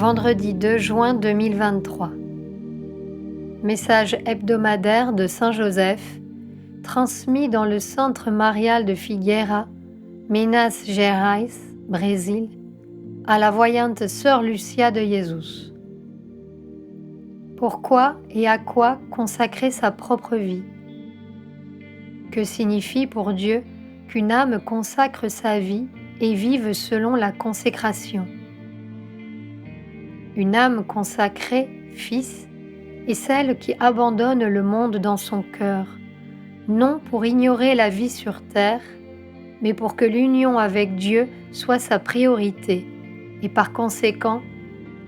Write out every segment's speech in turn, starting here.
Vendredi 2 juin 2023. Message hebdomadaire de Saint Joseph, transmis dans le centre marial de Figueira, Minas Gerais, Brésil, à la voyante sœur Lucia de Jesus. Pourquoi et à quoi consacrer sa propre vie? Que signifie pour Dieu qu'une âme consacre sa vie et vive selon la consécration? Une âme consacrée, fils, est celle qui abandonne le monde dans son cœur, non pour ignorer la vie sur terre, mais pour que l'union avec Dieu soit sa priorité, et par conséquent,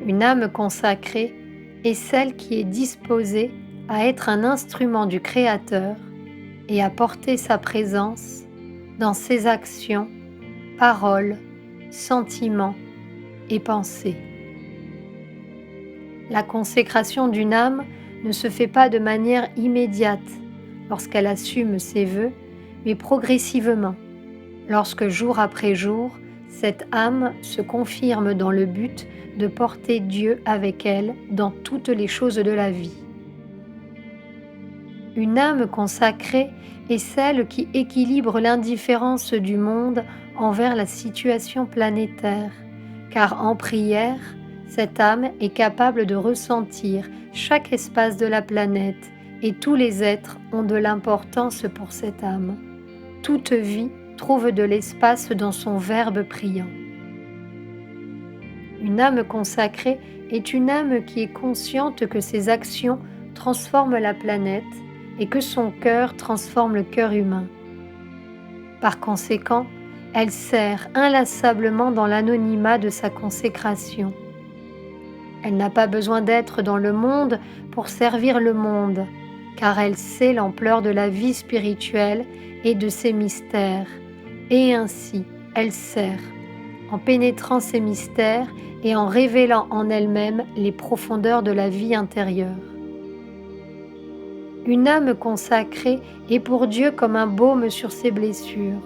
une âme consacrée est celle qui est disposée à être un instrument du Créateur et à porter sa présence dans ses actions, paroles, sentiments et pensées. La consécration d'une âme ne se fait pas de manière immédiate lorsqu'elle assume ses vœux, mais progressivement, lorsque jour après jour, cette âme se confirme dans le but de porter Dieu avec elle dans toutes les choses de la vie. Une âme consacrée est celle qui équilibre l'indifférence du monde envers la situation planétaire, car en prière, cette âme est capable de ressentir chaque espace de la planète et tous les êtres ont de l'importance pour cette âme. Toute vie trouve de l'espace dans son verbe priant. Une âme consacrée est une âme qui est consciente que ses actions transforment la planète et que son cœur transforme le cœur humain. Par conséquent, elle sert inlassablement dans l'anonymat de sa consécration. Elle n'a pas besoin d'être dans le monde pour servir le monde, car elle sait l'ampleur de la vie spirituelle et de ses mystères, et ainsi elle sert, en pénétrant ces mystères et en révélant en elle-même les profondeurs de la vie intérieure. Une âme consacrée est pour Dieu comme un baume sur ses blessures.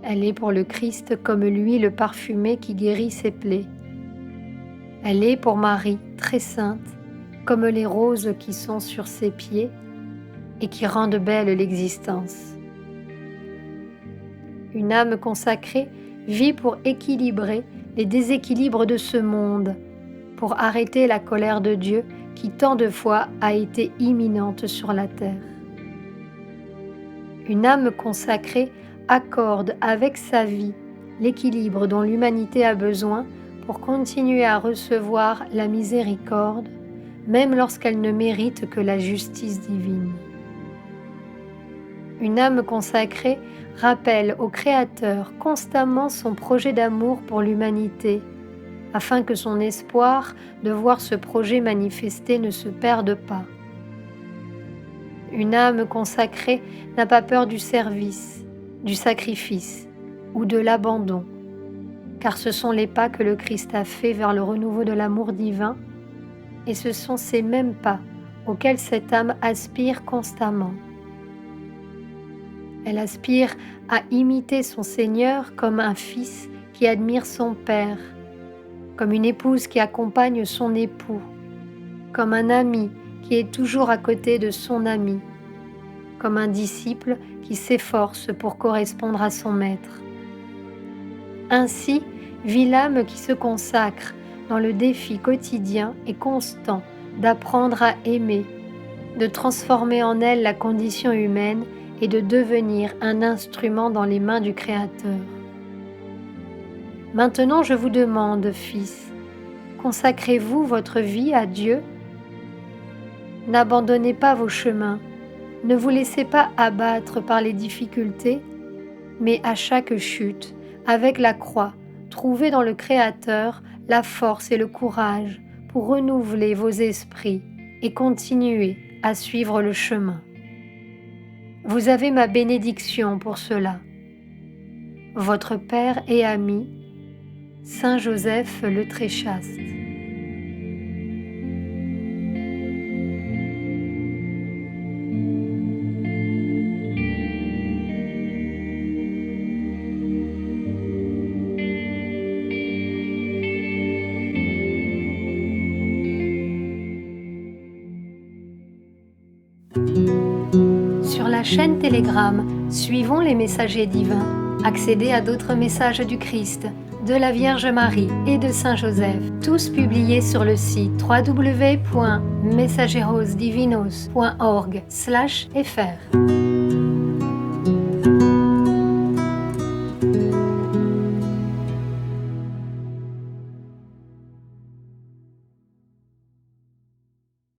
Elle est pour le Christ comme l'huile parfumée qui guérit ses plaies. Elle est pour Marie très sainte, comme les roses qui sont sur ses pieds et qui rendent belle l'existence. Une âme consacrée vit pour équilibrer les déséquilibres de ce monde, pour arrêter la colère de Dieu qui tant de fois a été imminente sur la terre. Une âme consacrée accorde avec sa vie l'équilibre dont l'humanité a besoin pour continuer à recevoir la miséricorde, même lorsqu'elle ne mérite que la justice divine. Une âme consacrée rappelle au Créateur constamment son projet d'amour pour l'humanité, afin que son espoir de voir ce projet manifesté ne se perde pas. Une âme consacrée n'a pas peur du service, du sacrifice ou de l'abandon, car ce sont les pas que le Christ a faits vers le renouveau de l'amour divin, et ce sont ces mêmes pas auxquels cette âme aspire constamment. Elle aspire à imiter son Seigneur comme un fils qui admire son Père, comme une épouse qui accompagne son époux, comme un ami qui est toujours à côté de son ami, comme un disciple qui s'efforce pour correspondre à son maître. Ainsi vit l'âme qui se consacre dans le défi quotidien et constant d'apprendre à aimer, de transformer en elle la condition humaine et de devenir un instrument dans les mains du Créateur. Maintenant je vous demande, fils, consacrez-vous votre vie à Dieu? N'abandonnez pas vos chemins, ne vous laissez pas abattre par les difficultés, mais à chaque chute, avec la croix, trouvez dans le Créateur la force et le courage pour renouveler vos esprits et continuer à suivre le chemin. Vous avez ma bénédiction pour cela. Votre Père et ami, Saint Joseph le Très Chaste. la chaîne Telegram Suivons les messagers divins. Accédez à d'autres messages du Christ, de la Vierge Marie et de Saint Joseph, tous publiés sur le site www.mensagerosdivinos.org/fr.